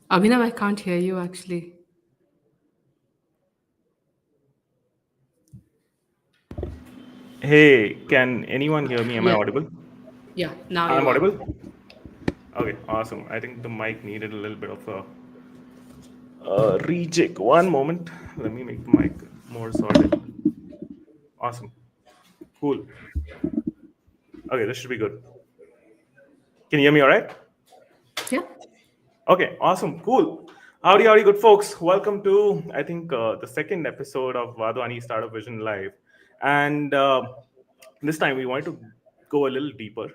Abhinav, I can't hear you actually. Hey, can anyone hear me? Am I Yeah, audible? yeah. Now I'm you are. audible? Okay, awesome. I think the mic needed a little bit of a recheck. One moment. Let me make the mic more sorted. Awesome. Cool. Okay, this should be good. Can you hear me all right? Yeah. Okay, awesome. Cool. Howdy, howdy, good folks. Welcome to, I think, the second episode of Wadhwani Startup Vision Live. And this time we wanted to go a little deeper.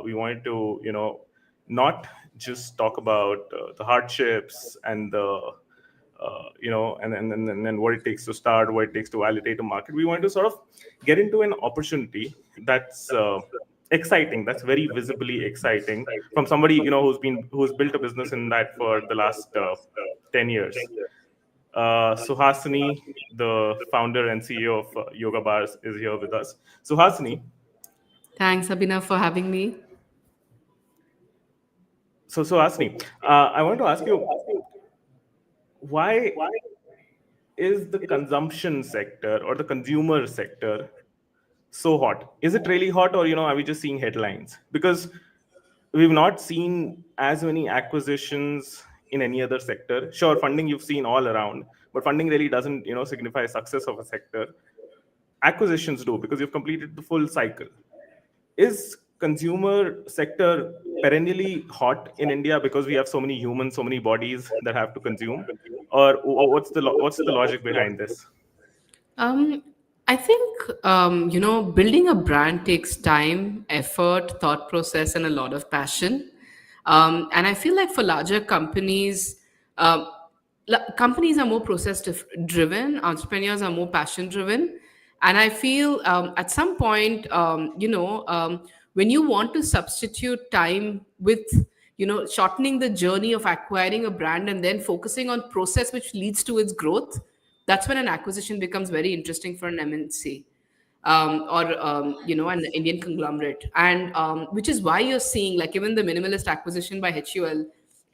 We wanted to, not just talk about the hardships and and then what it takes to start, what it takes to validate a market. We want to sort of get into an opportunity that's exciting, that's very visibly exciting from somebody who's built a business in that for the last 10 years. Suhasini, the founder and CEO of Yoga Bars, is here with us. Suhasini, Thanks, Abhinav, for having me. Suhasini, I want to ask you, why is the consumption sector or the consumer sector so hot? Is it really hot, or are we just seeing headlines? Because we've not seen as many acquisitions in any other sector. Sure, funding you've seen all around, but funding really doesn't signify success of a sector. Acquisitions do, because you've completed the full cycle. Is consumer sector perennially hot in India because we have so many humans, so many bodies that have to consume, or what's the logic behind this? Um, I think building a brand takes time, effort, thought process, and a lot of passion. And I feel like for larger companies, companies are more driven. Entrepreneurs are more passion driven, and I feel at some point, when you want to substitute time with shortening the journey of acquiring a brand and then focusing on process which leads to its growth, that's when an acquisition becomes very interesting for an MNC, or an Indian conglomerate, and which is why you're seeing like even the minimalist acquisition by HUL.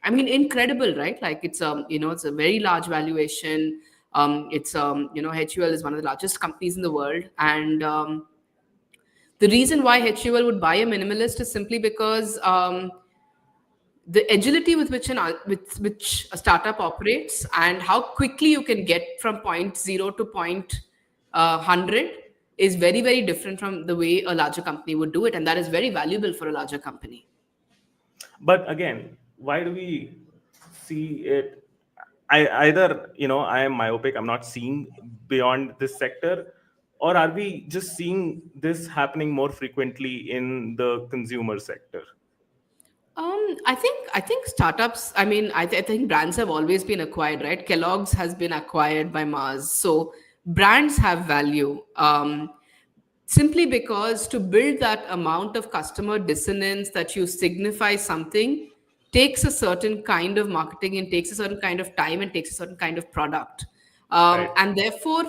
I mean, incredible, right? Like it's a very large valuation. It's HUL is one of the largest companies in the world, and the reason why HUL would buy a minimalist is simply because the agility with with which a startup operates and how quickly you can get from point zero to point 100 is very very different from the way a larger company would do it, and that is very valuable for a larger company. But again, why do we see it? Either I am myopic, I'm not seeing beyond this sector, or are we just seeing this happening more frequently in the consumer sector? I think startups. I mean, I think brands have always been acquired, right? Kellogg's has been acquired by Mars, so brands have value. Simply because to build that amount of customer dissonance that you signify something takes a certain kind of marketing and takes a certain kind of time and takes a certain kind of product. Right. And therefore,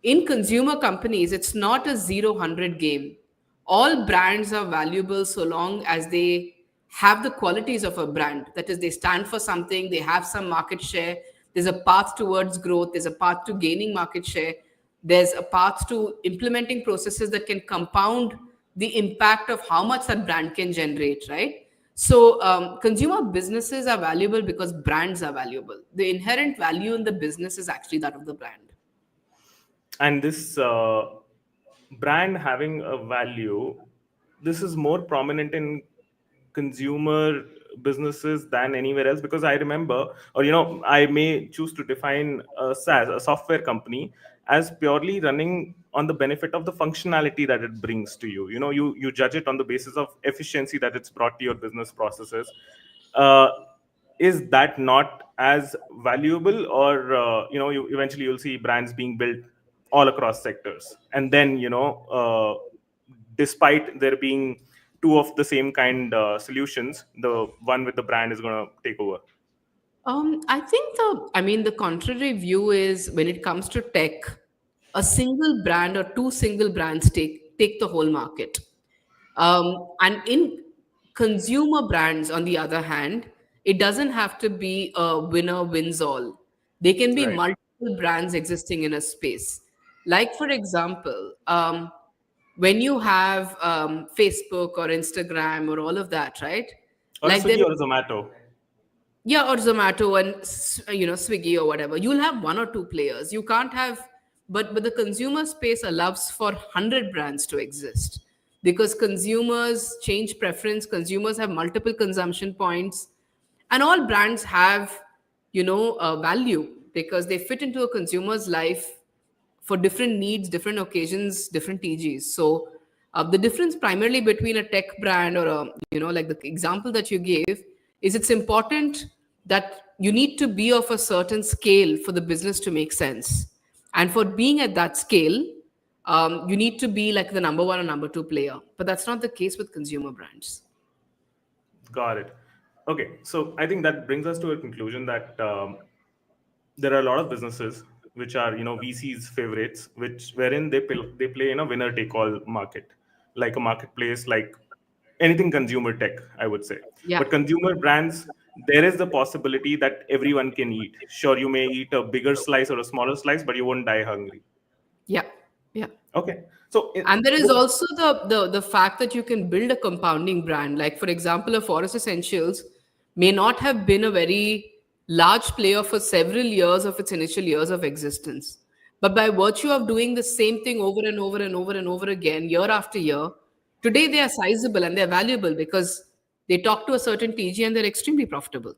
in consumer companies, it's not a 0-100 game. All brands are valuable so long as they have the qualities of a brand. That is, they stand for something, they have some market share, there's a path towards growth, there's a path to gaining market share, there's a path to implementing processes that can compound the impact of how much that brand can generate, right? So, consumer businesses are valuable because brands are valuable. The inherent value in the business is actually that of the brand. And this brand having a value, this is more prominent in consumer businesses than anywhere else, because I remember, or I may choose to define a SaaS, a software company, as purely running on the benefit of the functionality that it brings to you. You judge it on the basis of efficiency that it's brought to your business processes. uh, is that not as valuable, or you eventually you'll see brands being built all across sectors, and then despite there being two of the same kind solutions, the one with the brand is going to take over? I think the contrary view is when it comes to tech. a single brand or two single brands take the whole market. And in consumer brands, on the other hand, it doesn't have to be a winner wins all. There can be Right. multiple brands existing in a space. Like, for example, when you have Facebook or Instagram or all of that, right? Or a Like there, Swiggy or a Zomato. yeah, or Zomato and Swiggy or whatever. You'll have one or two players. You can't have, but the consumer space allows for 100 brands to exist because consumers change preference. Consumers have multiple consumption points, and all brands have value because they fit into a consumer's life for different needs, different occasions, different TGs. So the difference primarily between a tech brand or a, like the example that you gave, is it's important that you need to be of a certain scale for the business to make sense. And for being at that scale, you need to be like the number one or number two player. But that's not the case with consumer brands. Got it. Okay, so I think that brings us to a conclusion that there are a lot of businesses which are VC's favorites, which wherein they play in a winner take all market, like a marketplace, like anything consumer tech, I would say. Yeah, But consumer brands, there is the possibility that everyone can eat. Sure, you may eat a bigger slice or a smaller slice, but you won't die hungry. yeah, yeah. Okay, so And there is also the fact that you can build a compounding brand. Like, for example, a Forest Essentials may not have been a very large player for several years of its initial years of existence. But by virtue of doing the same thing over and over and over and over again, year after year, today they are sizable and they're valuable because they talk to a certain TG and they're extremely profitable.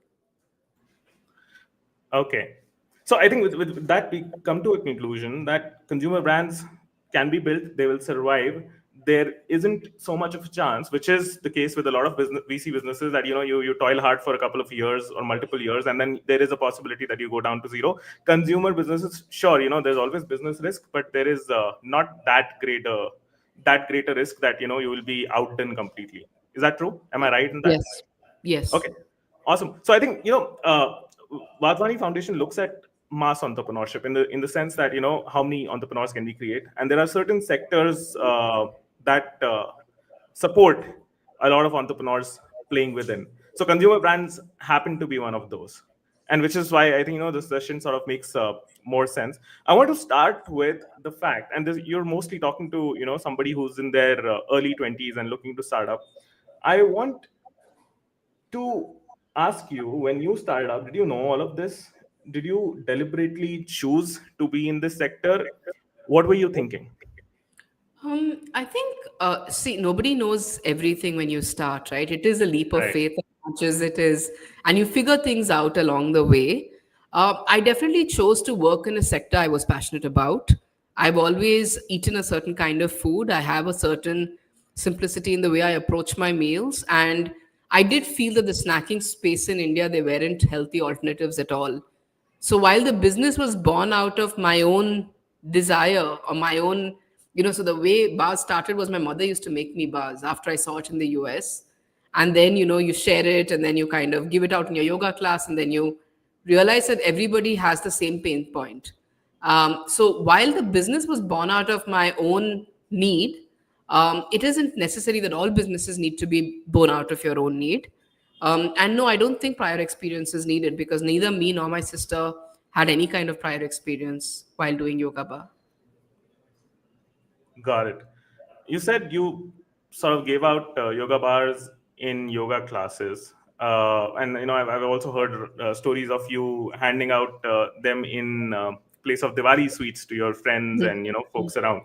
okay. So I think with that, we come to a conclusion that consumer brands can be built, they will survive. There isn't so much of a chance, which is the case with a lot of business, VC businesses, that you toil hard for a couple of years or multiple years, and then there is a possibility that you go down to zero. Consumer businesses, sure, there's always business risk, but there is not that great a risk that you will be outdone completely. Is that true? Am I right in that? Yes. Yes. Okay, awesome. So I think Wadhwani Foundation looks at mass entrepreneurship in the sense that how many entrepreneurs can we create, and there are certain sectors that support a lot of entrepreneurs playing within. So consumer brands happen to be one of those, and which is why I think this session sort of makes more sense. I want to start with the fact, and you're mostly talking to somebody who's in their early 20s and looking to start up. I want to ask you, when you started up, did you know all of this? Did you deliberately choose to be in this sector? What were you thinking? I think, see, nobody knows everything when you start, right? It is a leap of Right. faith as much as it is, and you figure things out along the way. I definitely chose to work in a sector I was passionate about. I've always eaten a certain kind of food. I have a certain simplicity in the way I approach my meals. And I did feel that the snacking space in India, there weren't healthy alternatives at all. So while the business was born out of my own desire or my own, so the way bars started was my mother used to make me bars after I saw it in the US. And then, you share it and then you kind of give it out in your yoga class and then you realize that everybody has the same pain point. So while the business was born out of my own need, it isn't necessary that all businesses need to be born out of your own need. And no, I don't think prior experience is needed because neither me nor my sister had any kind of prior experience while doing yoga bar. Got it. You said you sort of gave out yoga bars in yoga classes. And I've also heard stories of you handing out them in place of Diwali sweets to your friends and folks around.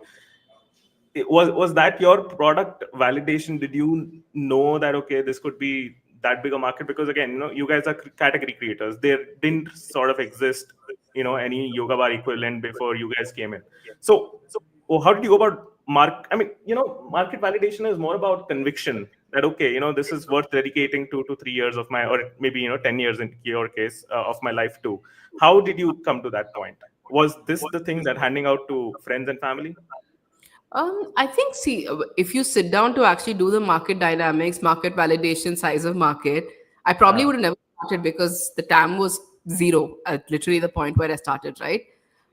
Was that your product validation? Did you know that okay, this could be that big a market? Because again, you guys are category creators. There didn't sort of exist any yoga bar equivalent before you guys came in. So how did you go about market validation is more about conviction that okay, this is worth dedicating 2 to 3 years of my, or maybe 10 years in your case, of my life too. How did you come to that point? Was this the thing that handing out to friends and family? I think, see, if you sit down to actually do the market dynamics, market validation, size of market, I probably uh, would have never started because the TAM was zero at literally the point where I started, right?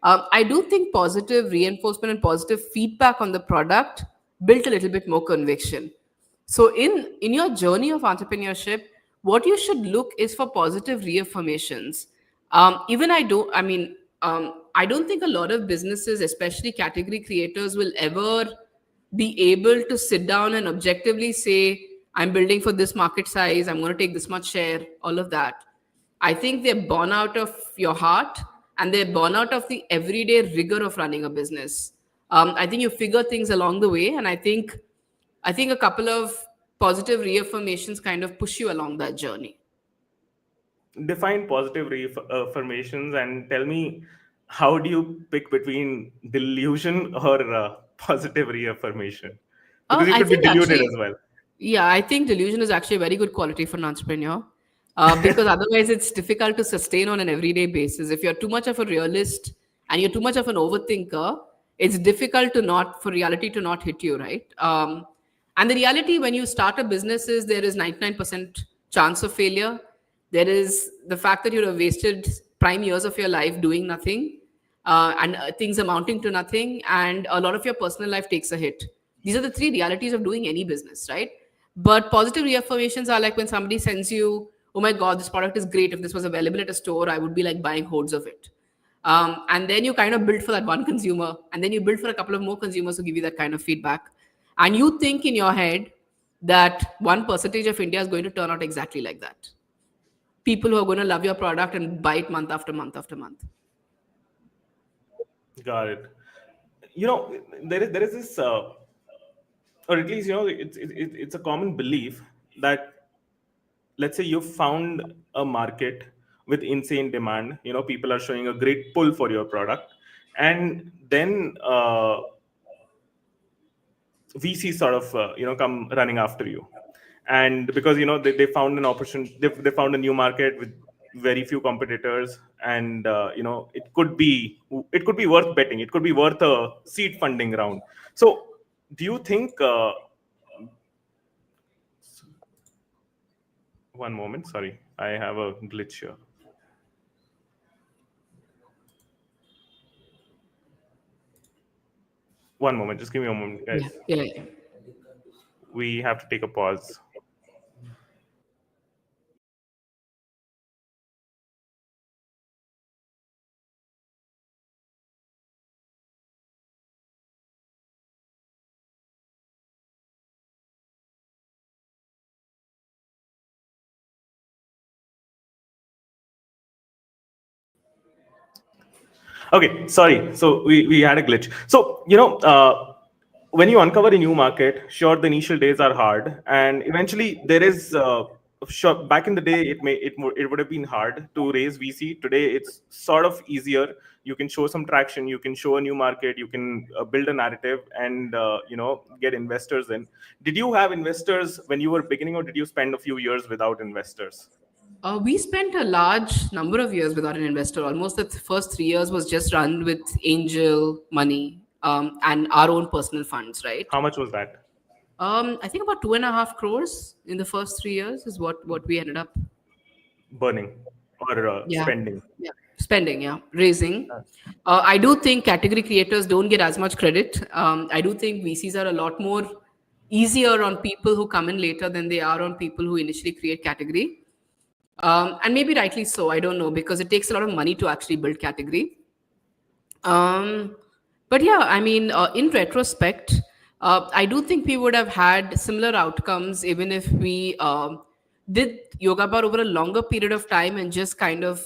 I do think positive reinforcement and positive feedback on the product built a little bit more conviction. So in your journey of entrepreneurship, what you should look is for positive reaffirmations. Even I don't think a lot of businesses, especially category creators, will ever be able to sit down and objectively say, I'm building for this market size, I'm going to take this much share, all of that. I think they're born out of your heart and they're born out of the everyday rigor of running a business. I think you figure things along the way, and I think a couple of positive reaffirmations kind of push you along that journey. Define positive reaffirmations and tell me, how do you pick between delusion or positive reaffirmation? Because you I could be think deluded actually, as well. yeah, I think delusion is actually a very good quality for an entrepreneur, because otherwise it's difficult to sustain on an everyday basis. If you're too much of a realist and you're too much of an overthinker, it's difficult to not for reality to not hit you, right? And the reality when you start a business is there is 99% chance of failure. There is the fact that you have wasted prime years of your life doing nothing, and things amounting to nothing, and a lot of your personal life takes a hit. These are the three realities of doing any business, right? But positive reaffirmations are like when somebody sends you, oh my God, this product is great. If this was available at a store, I would be like buying hordes of it. And then you kind of build for that one consumer, and then you build for a couple of more consumers who give you that kind of feedback. And you think in your head that 1% of India is going to turn out exactly like that. People who are going to love your product and buy it month after month after month. Got it. There is this, or at least it's a common belief that, let's say you found a market with insane demand. People are showing a great pull for your product, and then VC sort of come running after you, and because they found an opportunity, they found a new market with very few competitors, and it could be worth betting, it could be worth a seed funding round. So do you think, one moment, sorry, I have a glitch here. One moment, just give me a moment, Yeah, guys. yeah, yeah. We have to take a pause. Okay, sorry. So we had a glitch. So when you uncover a new market, sure, the initial days are hard, and eventually there is. Sure, back in the day, it would have been hard to raise VC. Today, it's sort of easier. You can show some traction. You can show a new market. You can build a narrative and get investors in. Did you have investors when you were beginning, or did you spend a few years without investors? We spent a large number of years without an investor. Almost the first 3 years was just run with angel money, and our own personal funds, right? How much was that? I think about 2.5 crores in the first 3 years is what we ended up. Burning or Yeah, spending? yeah, spending, yeah, raising. I do think category creators don't get as much credit. I do think VCs are a lot more easier on people who come in later than they are on people who initially create category. And maybe rightly so. I don't know because it takes a lot of money to actually build category. Um, but yeah, I mean, in retrospect, I do think we would have had similar outcomes even if we did yoga bar over a longer period of time and just kind of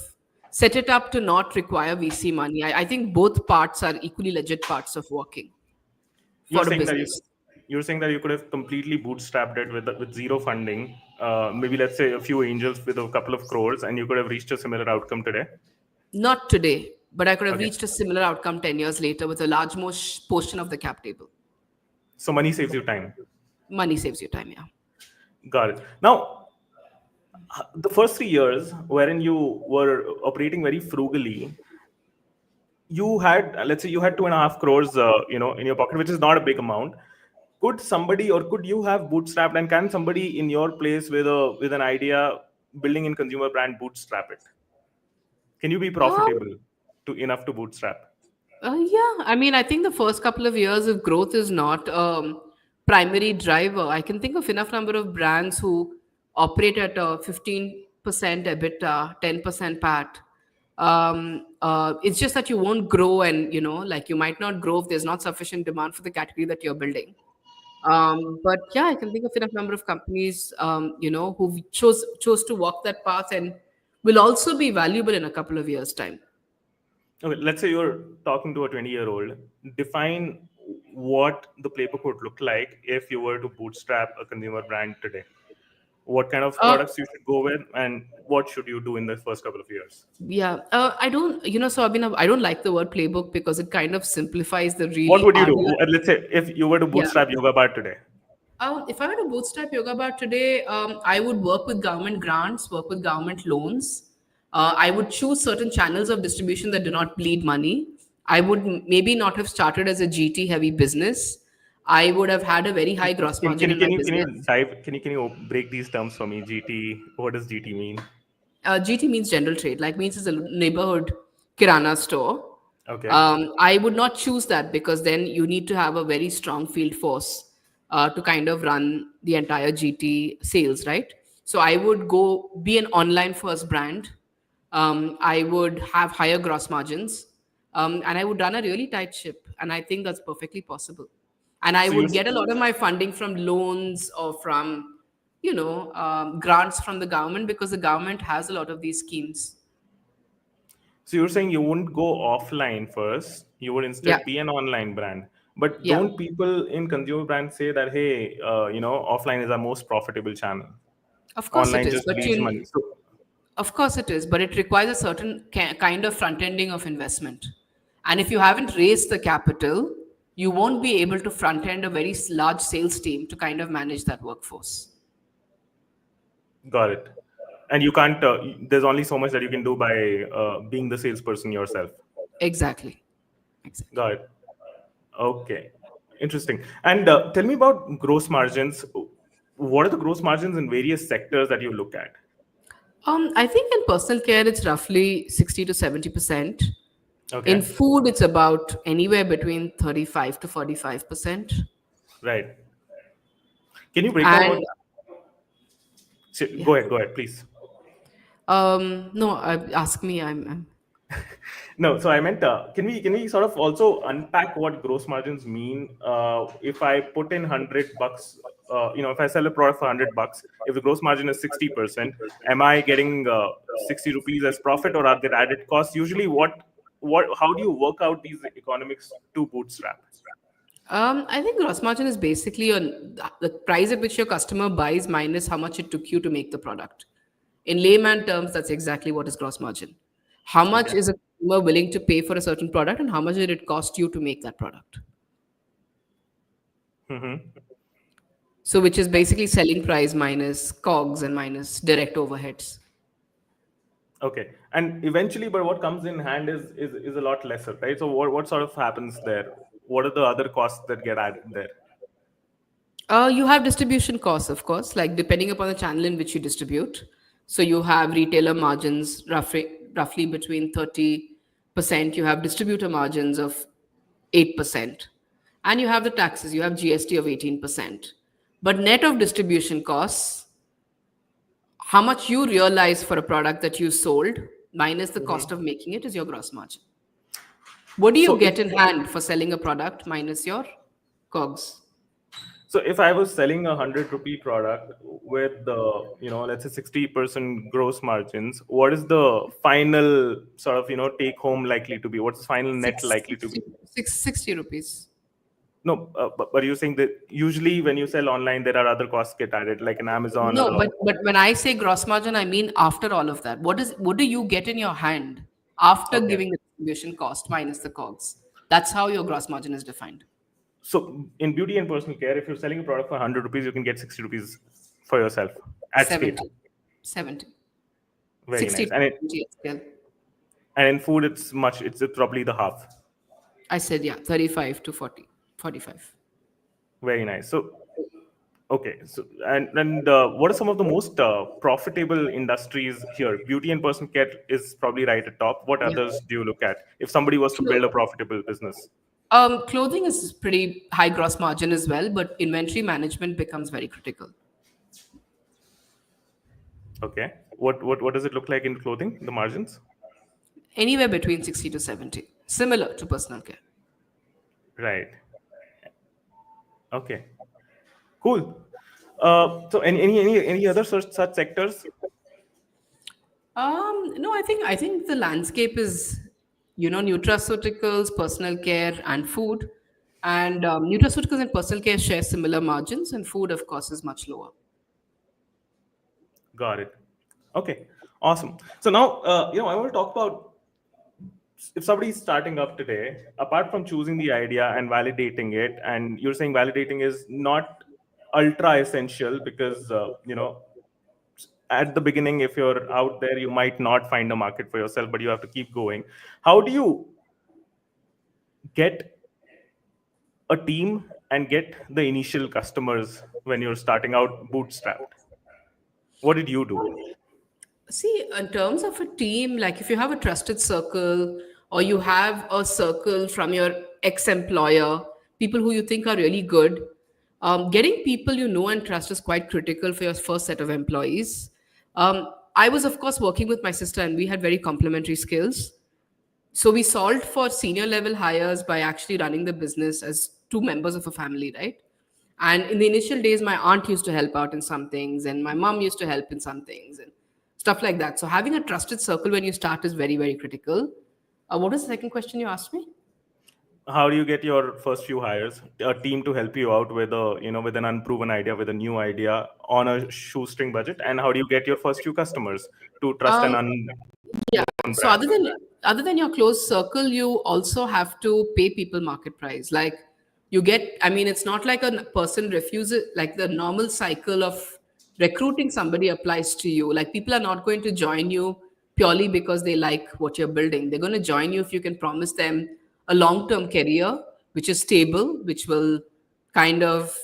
set it up to not require VC money. I think both parts are equally legit parts of working You're for a saying that business. you're saying that you could have completely bootstrapped it with zero funding, maybe let's say a few angels with a couple of crores, and you could have reached a similar outcome today. Not today, but I could have Okay, reached a similar outcome 10 years later with a large portion of the cap table. so money saves you time. Money saves you time, yeah. Got it. Now, the first 3 years, wherein you were operating very frugally, you had, let's say you had 2.5 crores, in your pocket, which is not a big amount. Could somebody, or could you have bootstrapped, and can somebody in your place with an idea building in consumer brand bootstrap it? Can you be Um, profitable to enough to bootstrap? Yeah, I mean, I think the first couple of years of growth is not primary driver. I can think of enough number of brands who operate at a 15% EBITDA, 10% PAT. It's just that you won't grow, and like you might not grow if there's not sufficient demand for the category that you're building. But yeah, I can think of enough number of companies, who chose to walk that path and will also be valuable in a couple of years' time. Okay, let's say you're talking to a 20-year-old. Define what the playbook would look like if you were to bootstrap a consumer brand today. What kind of Uh, products you should go with, and what should you do in the first couple of years? Yeah, I don't, so I mean, I don't like the word playbook because it kind of simplifies the What really would you do? arduous. Let's say if you were to Yeah. bootstrap Yoga Bar today. If I were to bootstrap Yoga Bar today, I would work with government grants, work with government loans. I would choose certain channels of distribution that do not bleed money. I would maybe not have started as a GT heavy business. I would have had a very high gross Can, margin can, you- in my can you can you business. dive? Can you break these terms for me? GT. What does GT mean? GT means general trade, like means it's a neighborhood kirana store. Okay. I would not choose that because then you need to have a very strong field force to kind of run the entire GT sales, right? So I would go be an online first brand. I would have higher gross margins, and I would run a really tight ship. And I think that's perfectly possible. And I So you would get a lot of my funding from loans or from grants from the government because the government has a lot of these schemes. so you're saying you wouldn't go offline first. You would Yeah, instead be an online brand. But yeah. don't people in consumer brands say that, hey, offline is our most profitable channel? Of course it Online is, just but bleeds you money. So of course it is, but it requires a certain kind of front ending of investment. And if you haven't raised the capital, you won't be able to front end a very large sales team to kind of manage that workforce. got it. And you can't. There's only so much that you can do by being the salesperson yourself. Exactly. Exactly. Got it. Okay, interesting. And tell me about gross margins. What are the gross margins in various sectors that you look at? I think in personal care it's roughly 60 to 70%. In Okay, food, it's about anywhere between 35 to 45%. right. Can you break down And what? yeah. Go ahead, please. No, ask me. I'm No, so I meant, can we sort of also unpack what gross margins mean? If I put in $100, if I sell a product for $100, if the gross margin is 60%, am I getting 60 rupees as profit, or are there added costs? Usually, how do you work out these economics to bootstrap? I think gross margin is basically on the price at which your customer buys minus how much it took you to make the product. In layman terms, that's exactly what is gross margin. How much Okay. is a customer willing to pay for a certain product, and how much did it cost you to make that product? Mm-hmm. So, which is basically selling price minus COGS and minus direct overheads. Okay. And eventually, but what comes in hand is a lot lesser, right? So what sort of happens there? What are the other costs that get added there? You have distribution costs, of course, like depending upon the channel in which you distribute. So you have retailer margins roughly between 30%. You have distributor margins of 8%. And you have the taxes. You have GST of 18%. But net of distribution costs, how much you realize for a product that you sold minus the cost Mhm. of making it is your gross margin. What do you So if get in hand for selling a product minus your COGS? so if I was selling a 100 rupee product with the, let's say 60% gross margins, what is the final sort of, take home likely to be? What's the final net Six, likely to be? 60 rupees. No, but you're saying that usually when you sell online, there are other costs get added, like an Amazon No, or a. but when I say gross margin, I mean after all of that. What do you get in your hand after Okay. giving the distribution cost minus the COGS? That's how your gross margin is defined. So in beauty and personal care, if you're selling a product for 100 rupees, you can get 60 rupees for yourself at scale. 70, 70, Very 60 nice. to 70 at scale. And in food, it's probably the half. I said, yeah, 35 to 40, 45. Very nice. So Okay, so and what are some of the most profitable industries here? Beauty and personal care is probably right at top. What Yeah. others do you look at if somebody was to build a profitable business? Clothing is pretty high gross margin as well, but inventory management becomes very critical. Okay, what does it look like in clothing? The margins, Anywhere between 60 to 70, similar to personal care. right? Okay, cool. So any other such sectors? No, I think the landscape is, nutraceuticals, personal care, and food. And nutraceuticals and personal care share similar margins, and food, of course, is much lower. Got it. Okay, awesome. So now, I want to talk about if somebody is starting up today, apart from choosing the idea and validating it, and you're saying validating is not ultra essential because, at the beginning, if you're out there, you might not find a market for yourself, but you have to keep going. How do you get a team and get the initial customers when you're starting out bootstrapped? What did you do? See, in terms of a team, like if you have a trusted circle or you have a circle from your ex employer, people who you think are really good, getting people you know and trust is quite critical for your first set of employees. I was, of course, working with my sister and we had very complementary skills. So we solved for senior level hires by actually running the business as two members of a family, right? And in the initial days, my aunt used to help out in some things, and my mom used to help in some things, and stuff like that. So having a trusted circle when you start is very, very critical. What was the second question you asked me? How do you get your first few hires, a team to help you out with with an unproven idea, with a new idea on a shoestring budget, and how do you get your first few customers to trust an Um, unproven Yeah. So brand? other than your close circle, you also have to pay people market price. Like you get, I mean, it's not like a person refuses. Like the normal cycle of recruiting somebody applies to you. Like people are not going to join you purely because they like what you're building. They're going to join you if you can promise them a long-term career, which is stable, which will kind of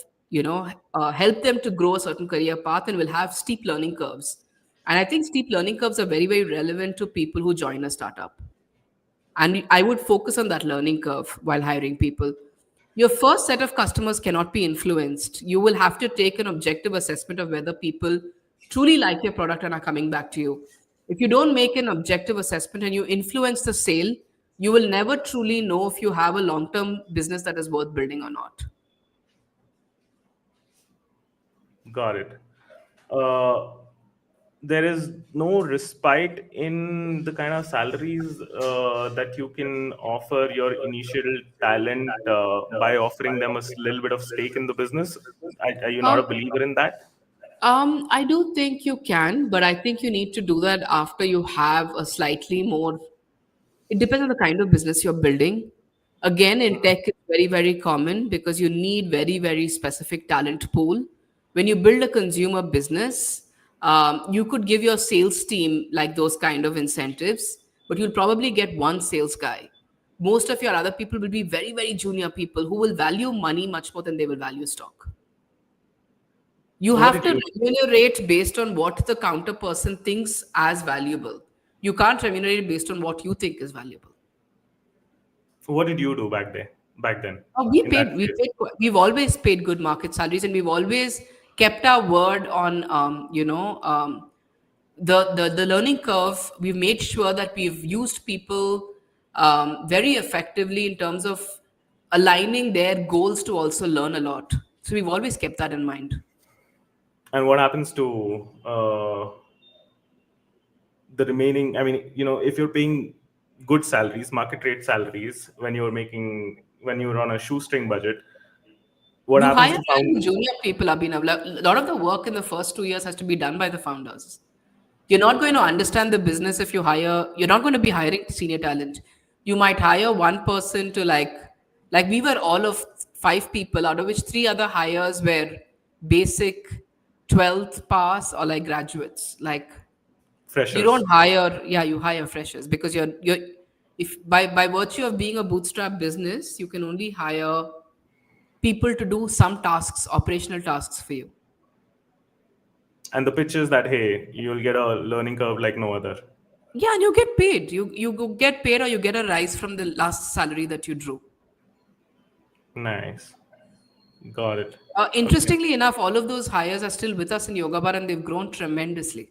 help them to grow a certain career path and will have steep learning curves. And I think steep learning curves are very, very relevant to people who join a startup. And I would focus on that learning curve while hiring people. Your first set of customers cannot be influenced. You will have to take an objective assessment of whether people truly like your product and are coming back to you. If you don't make an objective assessment and you influence the sale, you will never truly know if you have a long term business that is worth building or not. Got it. uh, there is no respite in the kind of salaries that you can offer your initial talent by offering them a little bit of stake in the business. Are you not a Um, believer in that? I do think you can, but I think you need to do that after you have a slightly more. It depends on the kind of business you're building. Again, in tech, it's very, very common because you need very, very specific talent pool. When you build a consumer business, you could give your sales team like those kind of incentives, but you'll probably get one sales guy. Most of your other people will be very, very junior people who will value money much more than they will value stock. You What have did to you remunerate based on what the counter person thinks as valuable. You can't remunerate based on what you think is valuable. what did you do back then We in that paid, space? we've always paid good market salaries, and we've always kept our word on, the learning curve. We've made sure that we've used people very effectively in terms of aligning their goals to also learn a lot. So we've always kept that in mind. And what happens to the remaining, I mean, if you're paying good salaries, market rate salaries, when you're on a shoestring budget, what You happens hire to found very junior people, Abhinav. A lot of the work in the first 2 years has to be done by the founders. You're not going to understand the business if you're not going to be hiring senior talent. You might hire one person to like we were all of five people, out of which three other hires were basic 12th pass or like graduates. Like you freshers? don't hire, yeah, you hire freshers because you're if by virtue of being a bootstrap business, you can only hire people to do some tasks, operational tasks for you. And the pitch is that, hey, you'll get a learning curve like no other. Yeah, and you get paid. Get paid, or you get a rise from the last salary that you drew. Nice. Got it. Okay. Interestingly enough, all of those hires are still with us in Yoga Bar, and they've grown tremendously.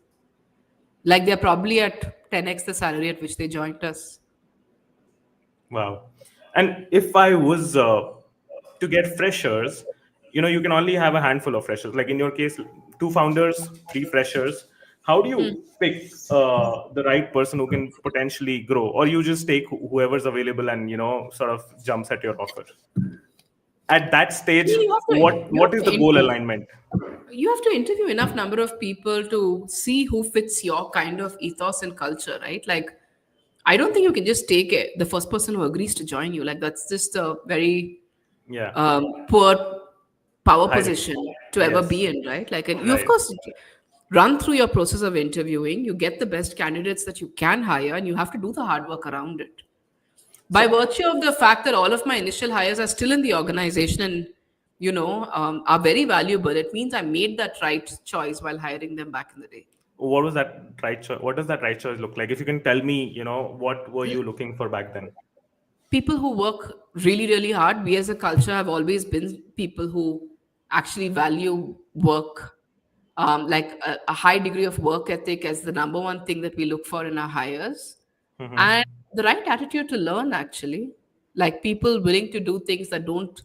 Like they're probably at 10x the salary at which they joined us. Wow. And if I was to get freshers, you can only have a handful of freshers. Like in your case, two founders, three freshers. How do you pick the right person who can potentially grow, or you just take whoever's available and sort of jumps at your offer? At that I stage, mean, you what have is to the goal interview. alignment? You have to interview enough number of people to see who fits your kind of ethos and culture, right? Like, I don't think you can just take it, the first person who agrees to join you. Like, that's just a very Yeah, poor power hiring. position to ever Yes, be in, right? Like, and you of right. course run through your process of interviewing. You get the best candidates that you can hire, and you have to do the hard work around it. By So, virtue of the fact that all of my initial hires are still in the organization and are very valuable, it means I made that right choice while hiring them back in the day. what was that right choice? What does that right choice look like? If you can tell me, what were you looking for back then? People who work really, really hard. We as a culture have always been people who actually value work, like a high degree of work ethic as the number one thing that we look for in our hires, and Hmm. the right attitude to learn, actually, like people willing to do things that don't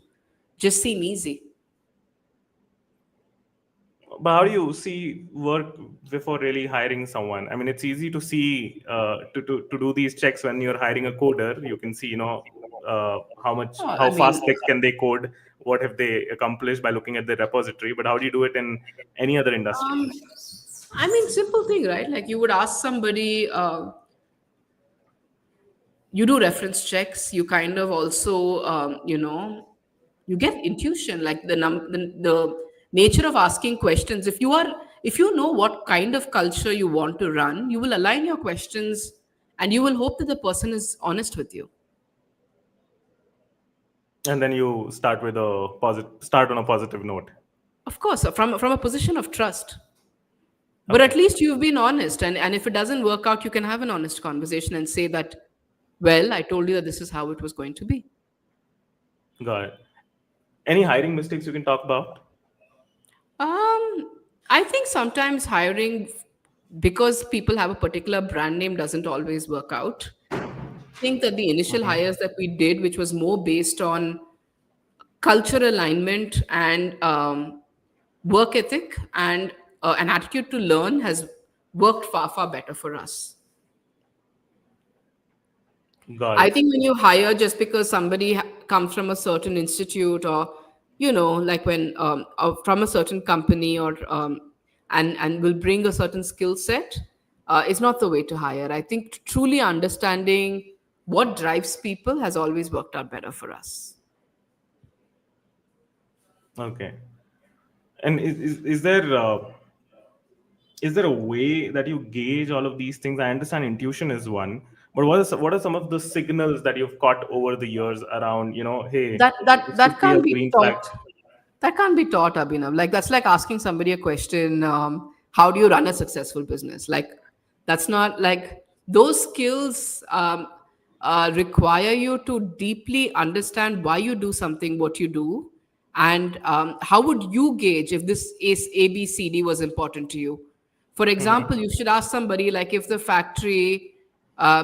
just seem easy. But how do you see work before really hiring someone? I mean, it's easy to see to do these checks when you're hiring a coder. You can see, I how mean, fast can they code, what have they accomplished by looking at the repository. But how do you do it in any other industry? um, simple thing, right? Like you would ask somebody, you do reference checks. You kind of also, you get intuition, like the nature of asking questions. If you know what kind of culture you want to run, you will align your questions, and you will hope that the person is honest with you. And then you start on a positive note. Of course, from a position of trust. But at Okay, least you've been honest, and if it doesn't work out, you can have an honest conversation and say that, well, I told you that this is how it was going to be. got it. Any hiring mistakes you can talk about? Um, I think sometimes hiring, because people have a particular brand name, doesn't always work out. I think that the initial Hmm. hires that we did, which was more based on culture alignment and work ethic and an attitude to learn, has worked far, far better for us. Got I it. think when you hire just because somebody comes from a certain institute, or like when from a certain company, or and will bring a certain skill set, is not the way to hire. I think truly understanding what drives people has always worked out better for us. Okay. And is there a way that you gauge all of these things? I understand intuition is one, but what are some of the signals that you've caught over the years around, hey, that that this could that be a can't be green flag? taught. That can't be taught, Abhinav. Like that's like asking somebody a question, how do you run a successful business? Like that's not like those skills require you to deeply understand why you do something, what you do, and how would you gauge if this is ABCD was important to you. For example, Hmm. you should ask somebody, like, if the factory,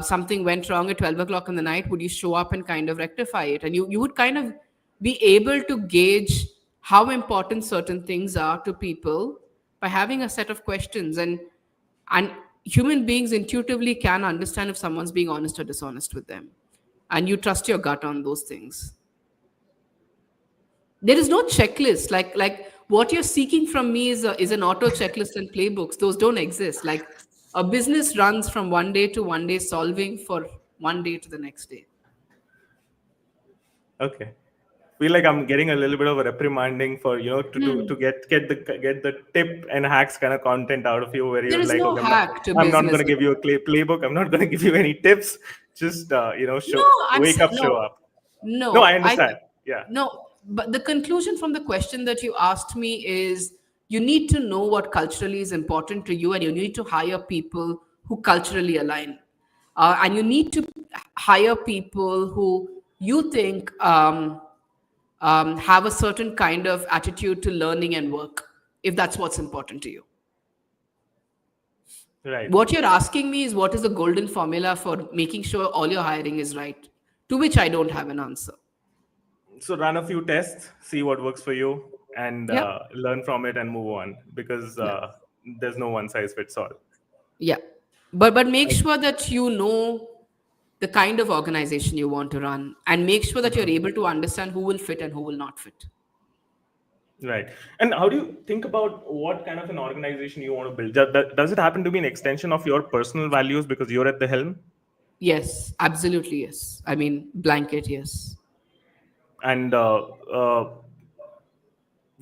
something went wrong at 12 o'clock in the night, would you show up and kind of rectify it? And you would kind of be able to gauge how important certain things are to people by having a set of questions. And human beings intuitively can understand if someone's being honest or dishonest with them. And you trust your gut on those things. There is no checklist. Like what you're seeking from me is an auto checklist and playbooks. Those don't exist. Like a business runs from one day to one day, solving for one day to the next day. Okay. Feel like I'm getting a little bit of a reprimanding for to get the tip and hacks kind of content out of you, where There you're is like, no okay, hack to I'm not going business. to give you a playbook. I'm not going to give you any tips. Just No, wake up, show no, up. No, I no. understand. Yeah. No, but the conclusion from the question that you asked me is you need to know what culturally is important to you, and you need to hire people who culturally align. And you need to hire people who you think have a certain kind of attitude to learning and work, if that's what's important to you. Right. What you're asking me is what is the golden formula for making sure all your hiring is right, to which I don't have an answer. So run a few tests, see what works for you, and Yeah, learn from it and move on, because yeah, there's no one size fits all. yeah. But make sure that you know the kind of organization you want to run, and make sure that you're Mhm. able to understand who will fit and who will not fit. Right. And how do you think about what kind of an organization you want to build? Does it happen to be an extension of your personal values because you're at the helm? Yes, absolutely yes. I mean, blanket yes. And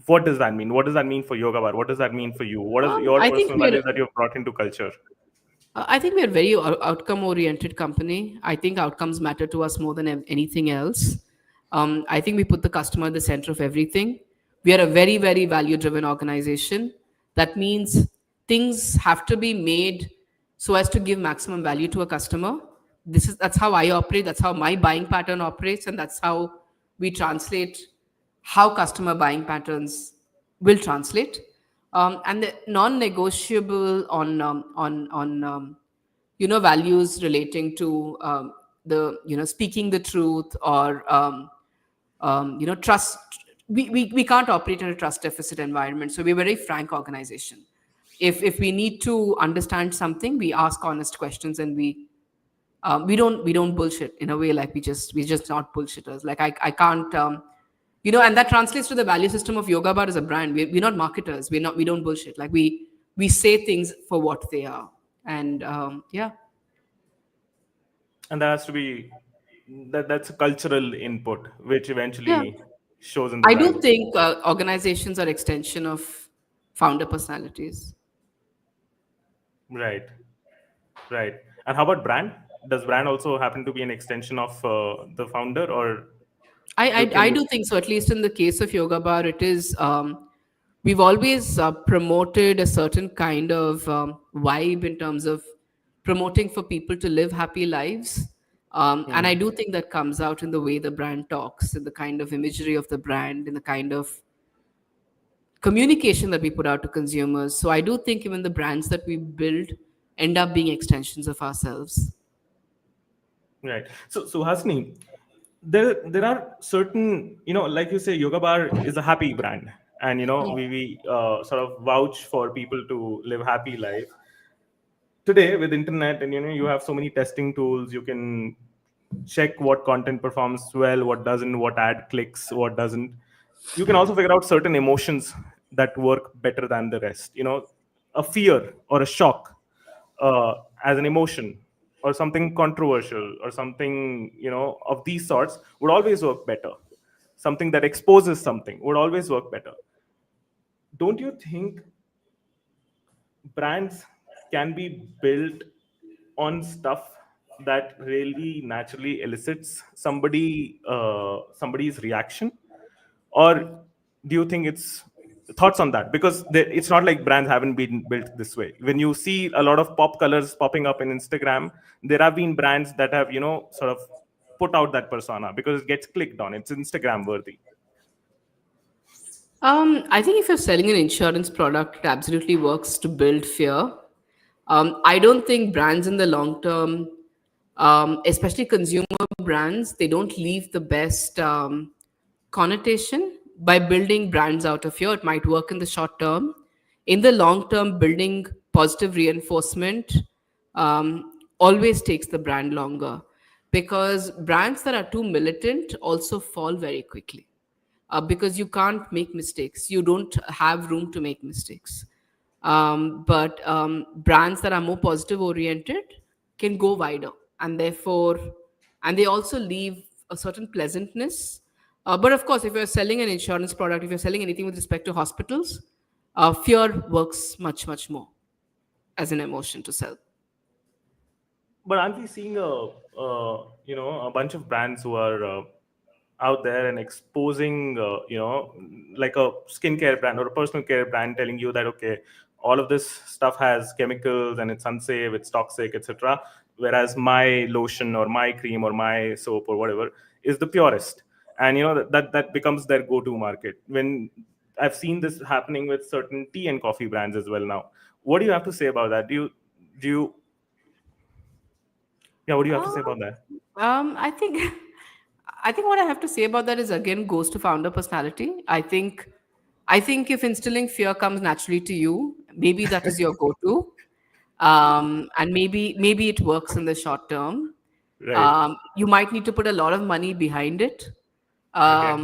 what does that mean? What does that mean for Yoga Bar? What does that mean for you? What are your I think personal we're values that you've brought into culture? I think we're a very outcome oriented company. I think outcomes matter to us more than anything else. I think we put the customer at the center of everything. We are a very, very value driven organization. That means things have to be made so as to give maximum value to a customer. That's how I operate, that's how my buying pattern operates, and that's how we translate how customer buying patterns will translate. And the non-negotiable on values relating to the speaking the truth, or trust. We can't operate in a trust deficit environment, so we're a very frank organization. If we need to understand something, we ask honest questions, and we don't bullshit in a way. Like we just not bullshitters. Like I can't and that translates to the value system of Yoga Bar as a brand. We're not marketers. We don't bullshit. Like we say things for what they are. And yeah. And that has to be that's a cultural input which Yeah, eventually shows in the I do brand. think organizations are extension of founder personalities. Right. Right. And how about brand? Does brand also happen to be an extension of the founder, or I, do I can I you? do think so. At least in the case of Yoga Bar, it is. We've always promoted a certain kind of vibe in terms of promoting for people to live happy lives, and I Hmm. do think that comes out in the way the brand talks, in the kind of imagery of the brand, in the kind of communication that we put out to consumers. So I do think even the brands that we build end up being extensions of ourselves. Right. So Suhasini, there are certain, like you say, Yoga Bar is a happy brand, and we sort of vouch for people to live happy life. Today with internet, and you have so many testing tools, you can check what content performs well, what doesn't, what ad clicks, what doesn't. You can also figure out certain emotions that work better than the rest. A fear or a shock, uh, as an emotion, or something controversial, or something of these sorts would always work better. Something that exposes something would always work better. Don't you think brands can be built on stuff that really naturally elicits somebody's reaction? Or do you think it's thoughts on that? Because it's not like brands haven't been built this way. When you see a lot of pop colors popping up in Instagram, there have been brands that have sort of put out that persona because it gets clicked on, it's Instagram worthy. I think if you're selling an insurance product, it absolutely works to build fear. I don't think brands in the long term, especially consumer brands, they don't leave the best connotation by building brands out of fear. It might work in the short term. In the long term, building positive reinforcement always takes the brand longer, because brands that are too militant also fall very quickly, because you can't make mistakes. You don't have room to make mistakes. But brands that are more positive oriented can go wider, and therefore, and they also leave a certain pleasantness. But of course, if you're selling an insurance product, if you're selling anything with respect to hospitals, fear works much, much more as an emotion to sell. But aren't we seeing a bunch of brands who are out there and exposing, like a skincare brand or a personal care brand telling you that, okay, all of this stuff has chemicals and it's unsafe, it's toxic, etc. Whereas my lotion or my cream or my soap or whatever is the purest. And that becomes their go-to market. When I've seen this happening with certain tea and coffee brands as well now. What do you have to say about that? Do you Yeah, what do you have to say Um, about that? I think I think what I have to say about that is again goes to founder personality. I think if instilling fear comes naturally to you, maybe that is your go-to, and maybe it works in the short term. Right. You might need to put a lot of money behind it, Okay.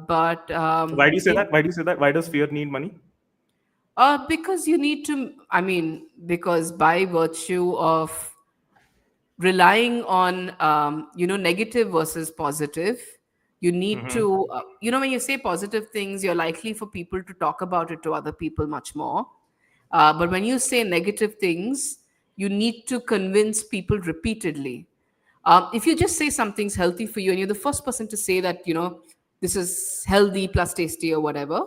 but Why do you say that? Why do you say that? Why does fear need money? because you need to. I mean, because by virtue of relying on negative versus positive, you need Hmm. to when you say positive things, you're likely for people to talk about it to other people much more, but when you say negative things, you need to convince people repeatedly. If you just say something's healthy for you and you're the first person to say that this is healthy plus tasty or whatever,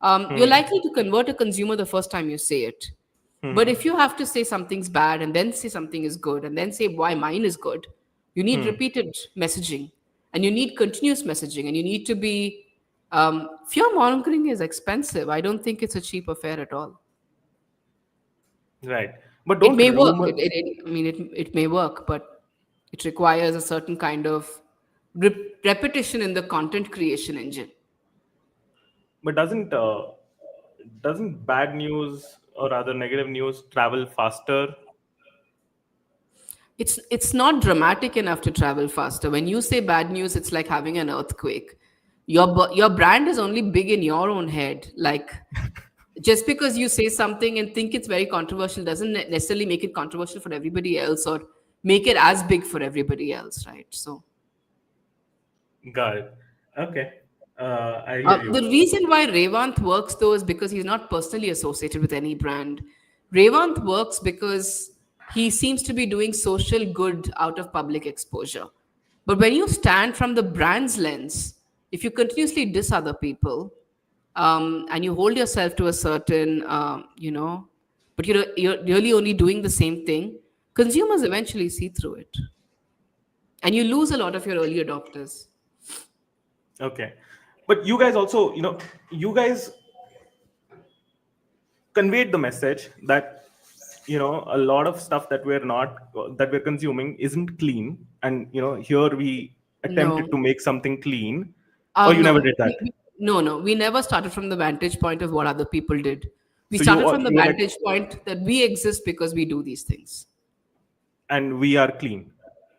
you're Hmm. likely to convert a consumer the first time you say it. But Hmm. if you have to say something's bad and then say something is good and then say why mine is good, you need Hmm. repeated messaging, and you need continuous messaging, and you need to be. Fear mongering is expensive. I don't think it's a cheap affair at all. Right. But It don't may work. rumor. I mean, it may work, but it requires a certain kind of repetition in the content creation engine. But doesn't bad news or rather negative news travel faster? It's not dramatic enough to travel faster. When you say bad news, it's like having an earthquake. Your brand is only big in your own head. Like, just because you say something and think it's very controversial doesn't necessarily make it controversial for everybody else or make it as big for everybody else, right? So Got it. Okay. I hear the you. reason why Revanth works though is because he's not personally associated with any brand. Revanth works because he seems to be doing social good out of public exposure. But when you stand from the brand's lens, if you continuously diss other people, and you hold yourself to a certain, but you're really only doing the same thing, consumers eventually see through it. And you lose a lot of your early adopters. Okay. But you guys also, you guys conveyed the message that a lot of stuff that we're consuming isn't clean, and here we attempted No. to make something clean. Or you never No. did that? No. We never started from the vantage point of what other people did. We So you started from the you were like, vantage point that we exist because we do these things. and we are clean.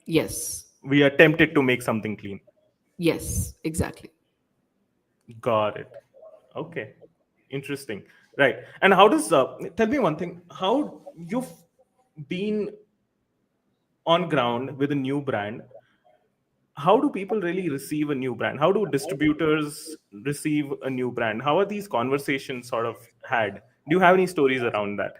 Yes. We attempted to make something clean. Yes, exactly. Got it. Okay. Interesting. Right. And how does tell me one thing, how you've been on ground with a new brand, how do people really receive a new brand? How do distributors receive a new brand? How are these conversations sort of had? Do you have any stories around that?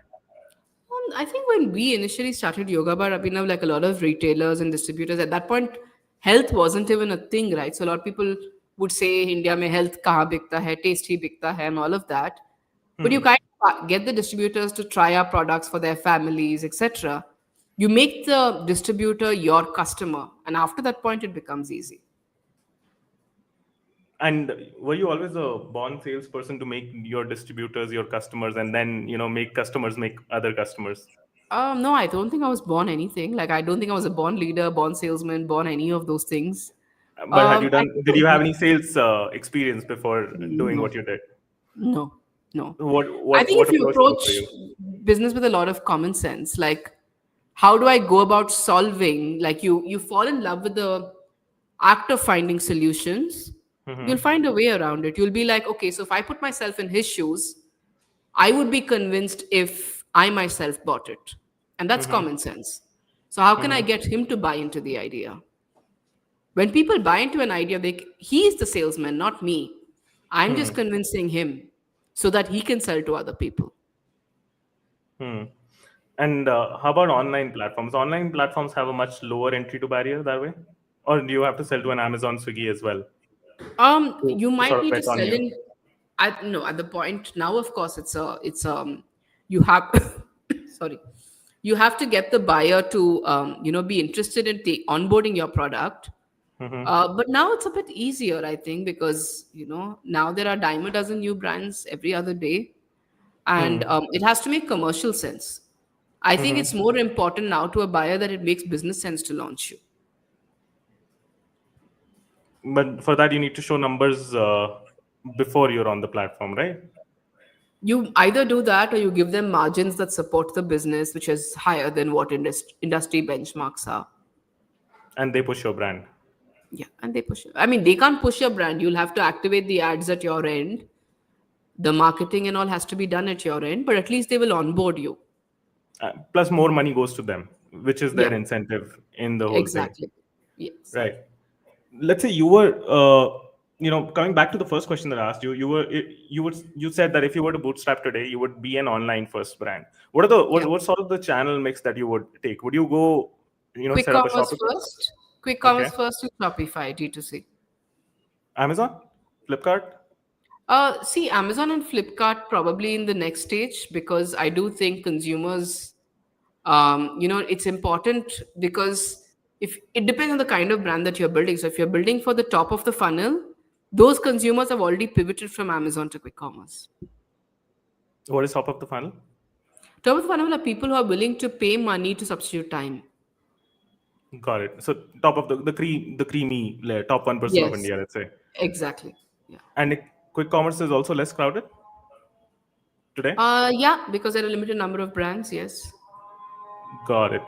I think when we initially started Yoga Bar Abhinav, like a lot of retailers and distributors, at that point, health wasn't even a thing, right? So a lot of people would say, India mein health kahan bikta hai, taste hi bikta hai, and all of that. But you Hmm. kind of get the distributors to try our products for their families, etc. You make the distributor your customer, and after that point, it becomes easy. And were you always a born salesperson to make your distributors your customers, and then make customers make other customers? No, I don't think I was born anything. Like, I don't think I was a born leader, born salesman, born any of those things. But had you I done? think Did you have any sales experience before doing no, what you did? no, no. What I what think what if you approach was for approach you? business with a lot of common sense, like how do I go about solving, like you fall in love with the act of finding solutions, you'll Hmm. find a way around it. You'll be like, okay, so if I put myself in his shoes, I would be convinced if I myself bought it. And that's Hmm. common sense. So how can I Hmm. get him to buy into the idea? When people buy into an idea, he is the salesman, not me. I'm just Hmm. convincing him so that he can sell to other people. Hmm. And how about online platforms? Online platforms have a much lower entry to barrier that way. Or do you have to sell to an Amazon, Swiggy as well You to might sort of need to bet on sell you? in. At no, at the point now, of course, you have sorry, you have to get the buyer to be interested in onboarding your product. But now it's a bit easier, I think, because now there are dime a dozen new brands every other day, and it has to make commercial sense. I think it's more important now to a buyer that it makes business sense to launch you. But for that, you need to show numbers before you're on the platform, right? You either do that or you give them margins that support the business, which is higher than what industry benchmarks are. And they push your brand. Yeah, and they push. I mean, they can't push your brand. You'll have to activate the ads at your end. The marketing and all has to be done at your end, but at least they will onboard you. Plus, more money goes to them, which is Yeah, their incentive in the whole thing, exactly. Yes. right? Let's say you were, coming back to the first question that I asked you, you said that if you were to bootstrap today, you would be an online first brand. What are the Yeah. what sort of the channel mix that you would take? Would you go, Quick set up a commerce Shopify? first. Quick Okay. commerce first to Shopify D2C. Amazon, Flipkart. See, Amazon and Flipkart probably in the next stage, because I do think consumers, it's important, because if it depends on the kind of brand that you're building. So if you're building for the top of the funnel, those consumers have already pivoted from Amazon to quick commerce. What is top of the funnel? Top of the funnel are people who are willing to pay money to substitute time. Got it. So top of the creamy layer, top 1% of Yes, India, let's say. exactly. Yeah. And quick commerce is also less crowded today. Yeah, because there are a limited number of brands. Yes. Got it.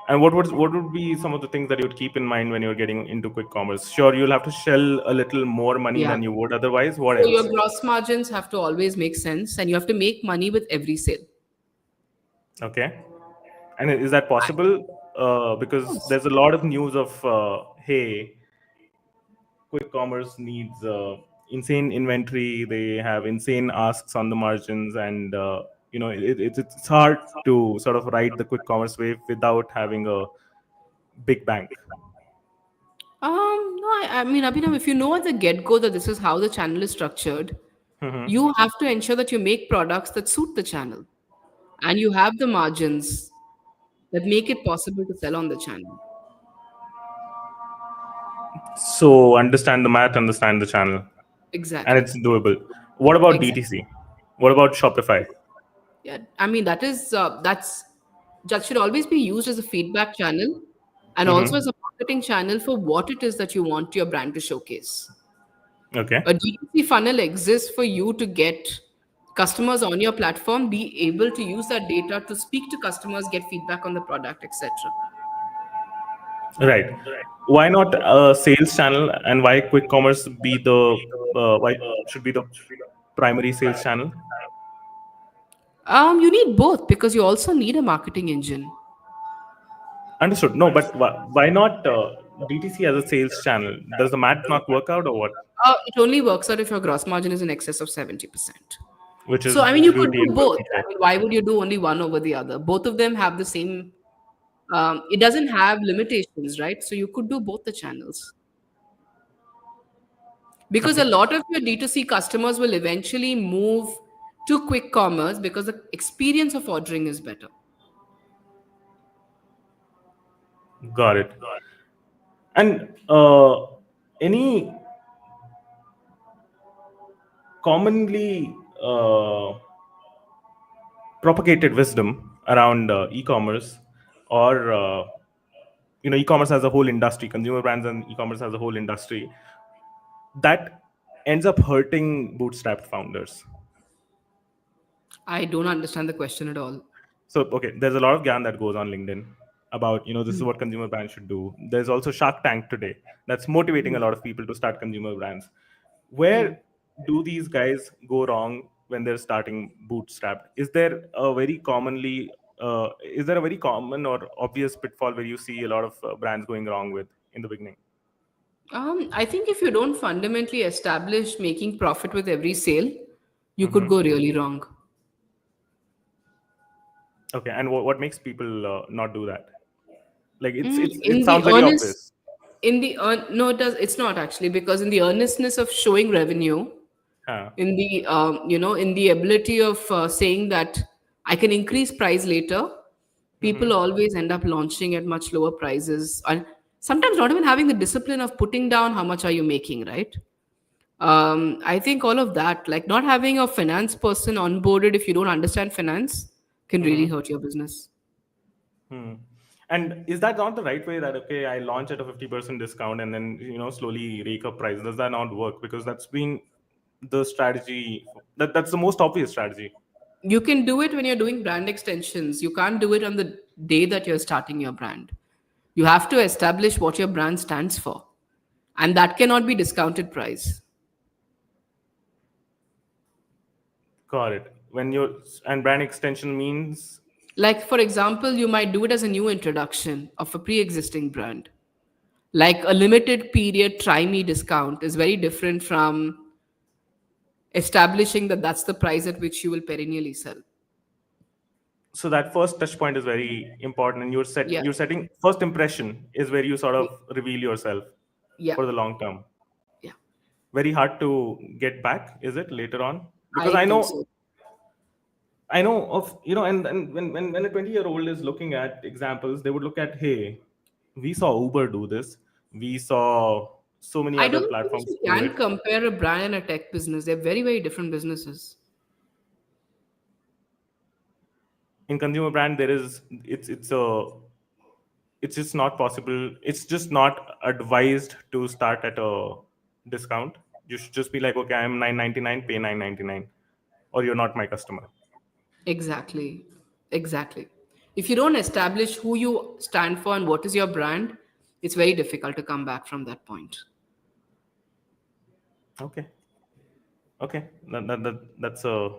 And what would be some of the things that you would keep in mind when you're getting into quick commerce? Sure, you'll have to shell a little more money Yeah. than you would otherwise. What So your else? gross margins have to always make sense, and you have to make money with every sale. Okay. And is that possible? Because Yes. there's a lot of news of hey, quick commerce needs insane inventory. They have insane asks on the margins, and it's hard to sort of ride the quick commerce wave without having a big bank. No, I mean, Abhinav, if you know at the get go that this is how the channel is structured, you have to ensure that you make products that suit the channel, and you have the margins that make it possible to sell on the channel. So understand the math, understand the channel, and Exactly. it's doable. What about Exactly. DTC? What about Shopify? Yeah. I mean, that should always be used as a feedback channel and also as a marketing channel for what it is that you want your brand to showcase. Okay, A D2C funnel exists for you to get customers on your platform, be able to use that data to speak to customers, get feedback on the product, etc. right. Why not a sales channel, and why quick commerce be the why should be the primary sales channel? You need both because you also need a marketing engine. Understood. No, but why not DTC as a sales channel? Does the math not work out, or what? It only works out if your gross margin is in excess of 70%. Which So, is I mean, you could beauty do in both. perfect day. I mean, why would you do only one over the other? Both of them have the same, it doesn't have limitations, right? So, you could do both the channels. Because a Okay, lot of your D2C customers will eventually move to quick commerce because the experience of ordering is better. got it. And any commonly propagated wisdom around e-commerce, or e-commerce as a whole industry, consumer brands and e-commerce as a whole industry, that ends up hurting bootstrapped founders? I don't understand the question at all. So okay, there's a lot of gyan that goes on LinkedIn about this is Mm, what consumer brands should do. There's also Shark Tank today that's motivating a mm, lot of people to start consumer brands. Where mm. do these guys go wrong when they're starting bootstrapped? Is there a very common or obvious pitfall where you see a lot of brands going wrong with in the beginning? I think if you don't fundamentally establish making profit with every sale, you could Hmm. go really wrong. Okay, and what makes people not do that? Like it In the sounds very earnest obvious. In the no, it's not actually, because in the earnestness of showing revenue, Huh. in the in the ability of saying that I can increase price later, Mm-hmm. people always end up launching at much lower prices, and sometimes not even having the discipline of putting down how much are you making, right? I think all of that, like not having a finance person onboarded if you don't understand finance, can really Mm-hmm. hurt your business. Hmm. And is that not the right way that, okay, I launch at a 50% discount and then, slowly rake up price? Does that not work? Because that's been the strategy. That's the most obvious strategy. You can do it when you're doing brand extensions. You can't do it on the day that you're starting your brand. You have to establish what your brand stands for, and that cannot be discounted price. Got it. And brand extension means, Like, for example, you might do it as a new introduction of a pre existing brand. Like a limited period try me discount is very different from establishing that that's the price at which you will perennially sell. so that first touch point is very important, and Yeah. you're setting first impression is where you sort of reveal yourself Yeah. for the long term. Yeah. Very hard to get back, is it, later on? Because I think so. I know of, and when a 20-year-old is looking at examples, they would look at, hey, we saw Uber do this, we saw so many I other don't think platforms you do can it. compare a brand and a tech business. They're very, very different businesses. In consumer brand, it's just not possible. It's just not advised to start at a discount. You should just be like, okay, I'm 9.99, pay 9.99, or you're not my customer. Exactly. Exactly. If you don't establish who you stand for and what is your brand, it's very difficult to come back from that point. Okay, okay, that's a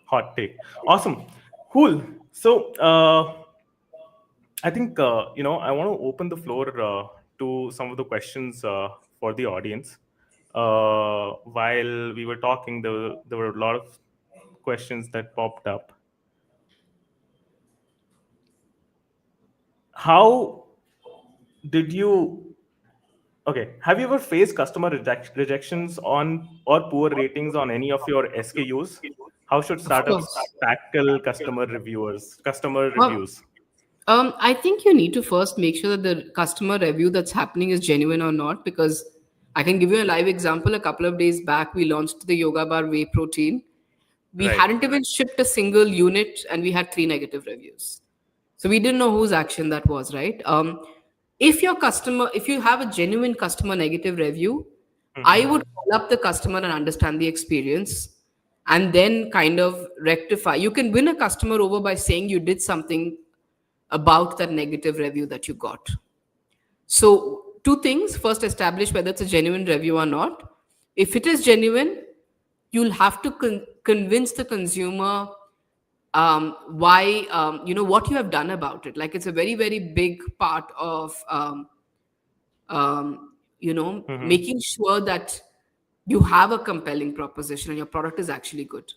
hot take. Awesome, cool. So I think I want to open the floor to some of the questions for the audience. While we were talking, there were a lot of questions that popped up. How did you? Okay, have you ever faced customer rejections on or poor ratings on any of your SKUs? How should Of startups course. tackle customer Um, reviews? I think you need to first make sure that the customer review that's happening is genuine or not. Because I can give you a live example. A couple of days back, we launched the Yoga Bar Whey Protein. We Right. hadn't even shipped a single unit, and we had three negative reviews. So we didn't know whose action that was, right? If you have a genuine customer negative review, I Hmm. would call up the customer and understand the experience, and then kind of rectify. You can win a customer over by saying you did something about that negative review that you got. So, two things. First, establish whether it's a genuine review or not. If it is genuine, you'll have to convince the consumer why, what you have done about it. Like, it's a very, very big part of, Hmm. making sure that you have a compelling proposition and your product is actually good.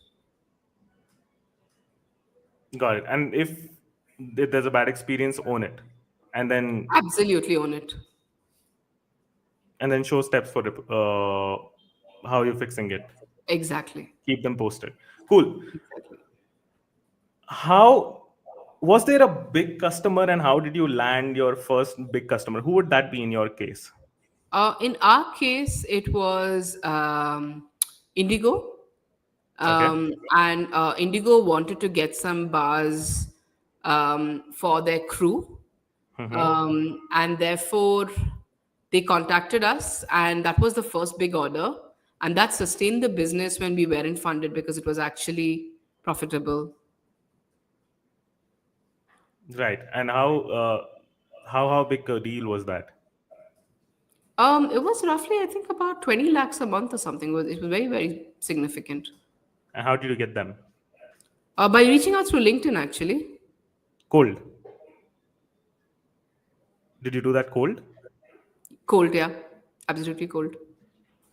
Got it. And if there's a bad experience, own it, and then Absolutely own it. show steps for how you're fixing it. Exactly. Keep them posted. Cool. Exactly. How was there a big customer, and how did you land your first big customer? Who would that be in your case? In our case, it was Indigo. Okay. And Indigo wanted to get some bars for their crew. Hmm. And therefore, they contacted us, and that was the first big order. And that sustained the business when we weren't funded because it was actually profitable. Right. And how big a deal was that? It was roughly, I think, about 20 lakhs a month or something. It was very, very significant. And how did you get them? By reaching out through LinkedIn, actually. Cold. Did you do that cold? Cold, yeah. Absolutely cold.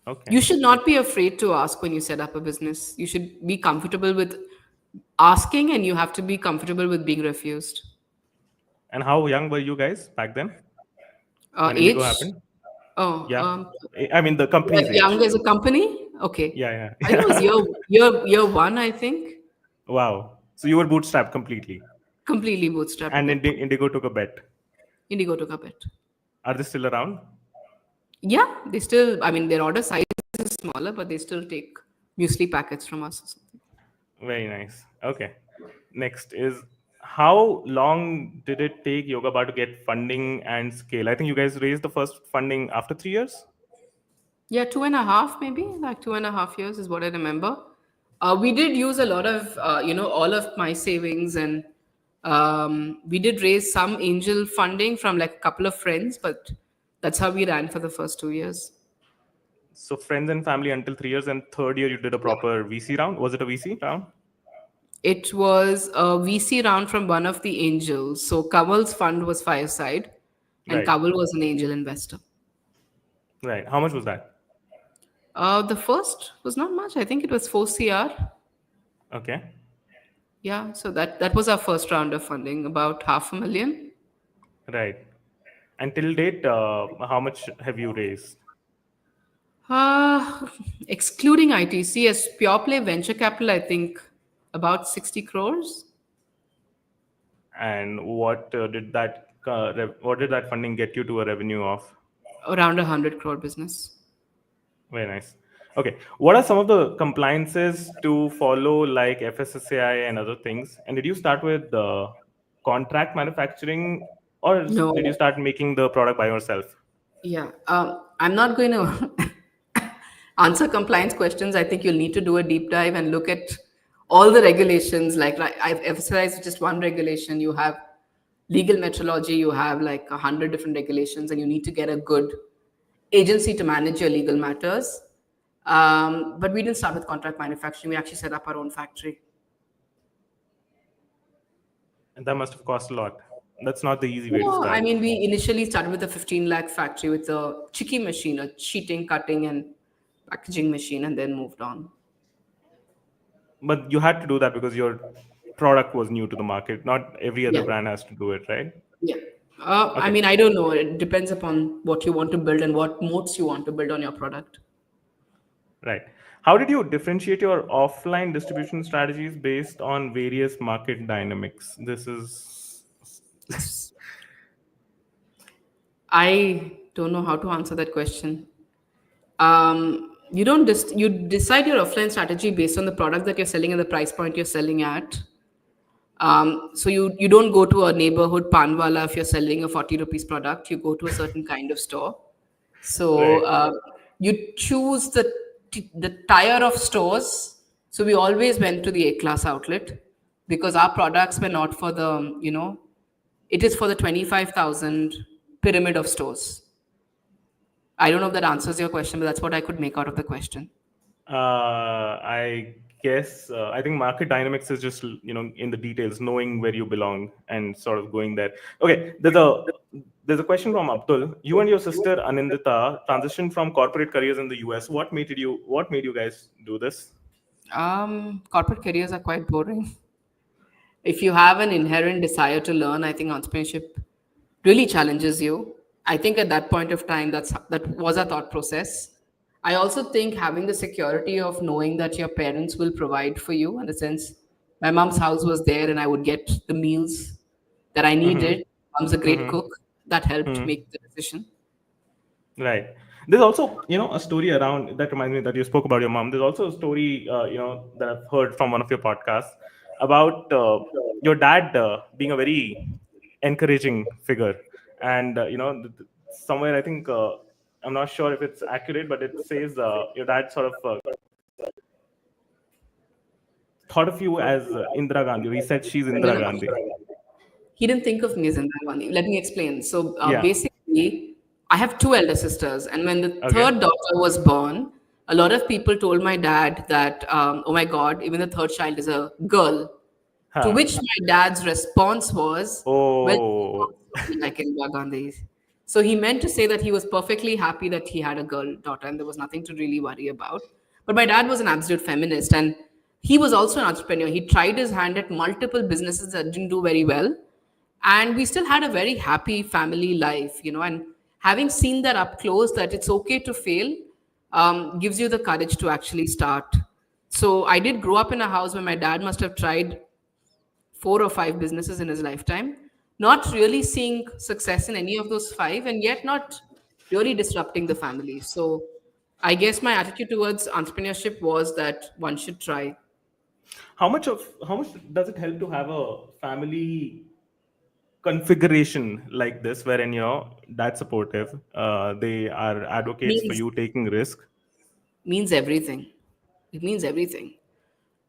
Okay. You should not be afraid to ask when you set up a business. You should be comfortable with asking, and you have to be comfortable with being refused. And how young were you guys back then when Indigo Age, happened? Oh, Yeah. I mean, the company's age. Young as a company? Okay. Yeah, I think it was yeah. year one, I think. Wow. So you were bootstrapped completely. Completely bootstrapped at And that point. Indigo took a bet. Indigo took up it. Are they still around? Yeah, they still, I mean, their order size is smaller, but they still take muesli packets from us or something. Very nice. Okay. Next is, how long did it take Yoga Bar to get funding and scale? I think you guys raised the first funding after 3 years. Yeah, 2.5 maybe, like 2.5 years is what I remember. We did use a lot of, all of my savings, and we did raise some angel funding from like a couple of friends, but that's how we ran for the first 2 years. So friends and family until 3 years, and third year you did a Yeah. proper VC round. Was it a VC round? It was a VC round from one of the angels. So Kamal's fund was Fireside, and Right. Kamal was an angel investor. Right. How much was that? The first was not much. I think it was 4 CR. Okay. Yeah, so that was our first round of funding, about 500,000. Right. And till date, how much have you raised? Uh, Excluding ITC as pure play venture capital, I think about 60 crores, And what did that funding get you to a revenue of? around 100 crore business. Very nice. Okay. What are some of the compliances to follow, like FSSAI and other things? And did you start with contract manufacturing, or did you No, start making the product by yourself? yeah. I'm not going to answer compliance questions. I think you'll need to do a deep dive and look at all the regulations. Like I've emphasized just one regulation. You have legal metrology, you have like 100 different regulations, and you need to get a good agency to manage your legal matters. But we didn't start with contract manufacturing. We actually set up our own factory. And that must have cost a lot. That's not the easy way to No, I start. mean, we initially started with a 15 lakh factory with a chicky machine, a sheeting, cutting, and packaging machine, and then moved on. But you had to do that because your product was new to the market. Not every other Yeah. brand has to do it, right? Yeah. I Okay. mean, I don't know. It depends upon what you want to build and what moats you want to build on your product. Right. How did you differentiate your offline distribution strategies based on various market dynamics? This is I don't know how to answer that question. You don't you decide your offline strategy based on the product that you're selling and the price point you're selling at. So you don't go to a neighborhood panwala if you're selling a 40 rupees product. You go to a certain kind of store. So right. you choose the tier of stores. So we always went to the A class outlet because our products were not for the it is for the 25,000 pyramid of stores. I don't know if that answers your question, but that's what I could make out of the question. I guess I think market dynamics is just in the details, knowing where you belong and sort of going there. Okay, there's a question from Abdul. You and your sister Anindita transitioned from corporate careers in the US. What made you guys do this? Corporate careers are quite boring. If you have an inherent desire to learn, I think entrepreneurship really challenges you. I think at that point of time, that was a thought process. I also think having the security of knowing that your parents will provide for you, in the sense, my mom's house was there, and I would get the meals that I Mm-hmm. needed. Mom's a great Mm-hmm. cook. That helped Hmm. make the decision. Right. There's also, a story around that reminds me that you spoke about your mom. There's also a story, that I've heard from one of your podcasts about your dad being a very encouraging figure, and somewhere I think I'm not sure if it's accurate, but it says your dad sort of thought of you as Indira Gandhi. He said she's No, Indira no, no. Gandhi. He didn't think of me as Indira Gandhi. Let me explain. So Yeah. basically, I have two elder sisters, and when the Okay. third daughter was born, a lot of people told my dad that, "Oh my God, even the third child is a girl." To Huh. which my dad's response was, "Well, she's Oh. not something like Indira Gandhi." So he meant to say that he was perfectly happy that he had a girl daughter, and there was nothing to really worry about. But my dad was an absolute feminist, and he was also an entrepreneur. He tried his hand at multiple businesses that didn't do very well, and we still had a very happy family life. And having seen that up close, that it's okay to fail, gives you the courage to actually start. So I did grow up in a house where my dad must have tried 4 or 5 businesses in his lifetime, not really seeing success in any of those five, and yet not really disrupting the family. So I guess my attitude towards entrepreneurship was that one should try. How much does it help to have a family configuration like this, wherein that's supportive, they are advocates for Means you taking risk? means everything. It means everything.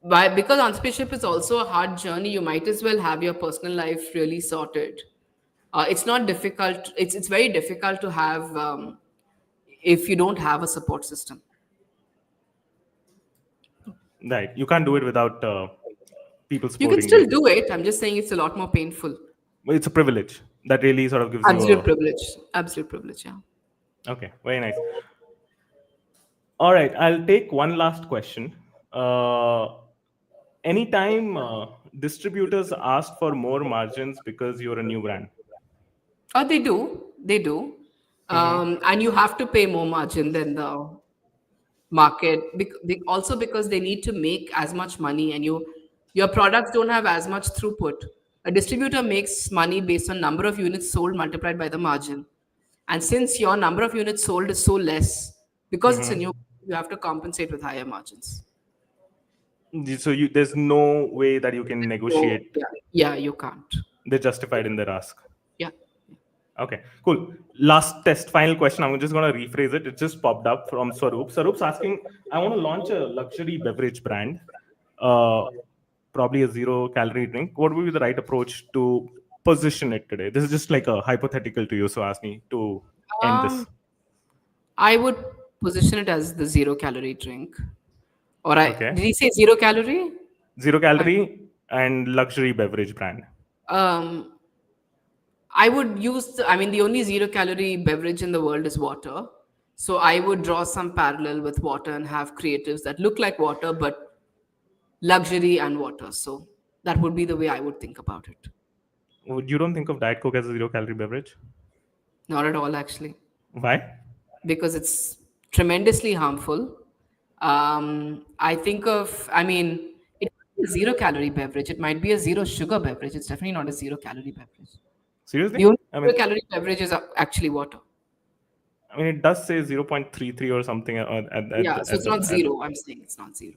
But because entrepreneurship is also a hard journey, you might as well have your personal life really sorted. It's not difficult. It's very difficult to have if you don't have a support system. Right, you can't do it without people You can supporting still you. do it. I'm just saying it's a lot more painful. Well, it's a privilege that really sort of gives you Absolute a. privilege. Absolute privilege. Yeah. Okay, very nice. All right, I'll take one last question. uh, Anytime distributors ask for more margins because you're a new brand? Oh, they do. They do. Hmm. And you have to pay more margin than the market. Also because they need to make as much money, and your products don't have as much throughput. A distributor makes money based on number of units sold multiplied by the margin. And since your number of units sold is so less, because it's a new, Hmm. you have to compensate with higher margins. So there's no way that you can So negotiate. yeah, you can't. They're justified in their ask. Yeah. Okay, cool. Last test, final question. I'm just going to rephrase it. It just popped up from Swaroop. Swaroop's asking, I want to launch a luxury beverage brand, uh, probably a zero-calorie drink. What would be the right approach to position it today? This is just like a hypothetical to you, so ask me to end this. Um, I would position it as the 0 calorie drink. Or Okay. did he say 0 calorie? Zero I, calorie and luxury beverage brand. um, I would use, I mean, the only 0 calorie beverage in the world is water. So I would draw some parallel with water and have creatives that look like water, but luxury and water. So that would be the way I would think about it. You don't think of Diet Coke as a zero-calorie beverage? Not at all, actually, Why? because it's tremendously harmful. I think of, I mean, it might be a 0 calorie beverage. It might be a zero sugar beverage. It's definitely not a 0 calorie beverage. The Seriously? only 0 calorie beverage is actually water. I mean, it does say 0.33 or something Yeah, so at it's not at. zero. I'm saying it's not zero.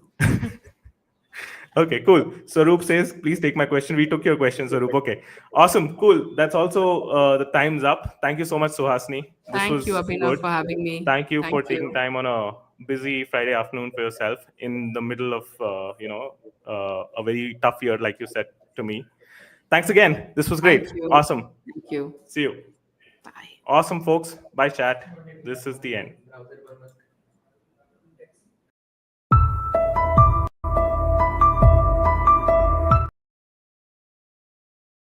Okay, cool. Sarup says, please take my question. We took your question, Sarup. Okay, awesome, cool. That's also the time's up. Thank you so much, Suhasini. This Thank you, was Abhinav, good. for having me. Thank you for Thank taking you. time on a busy Friday afternoon for yourself in the middle of a very tough year, like you said to me. Thanks again. This was Thank great. you. Awesome. Thank you. See you. Bye. Awesome, folks. Bye, chat. This is the end.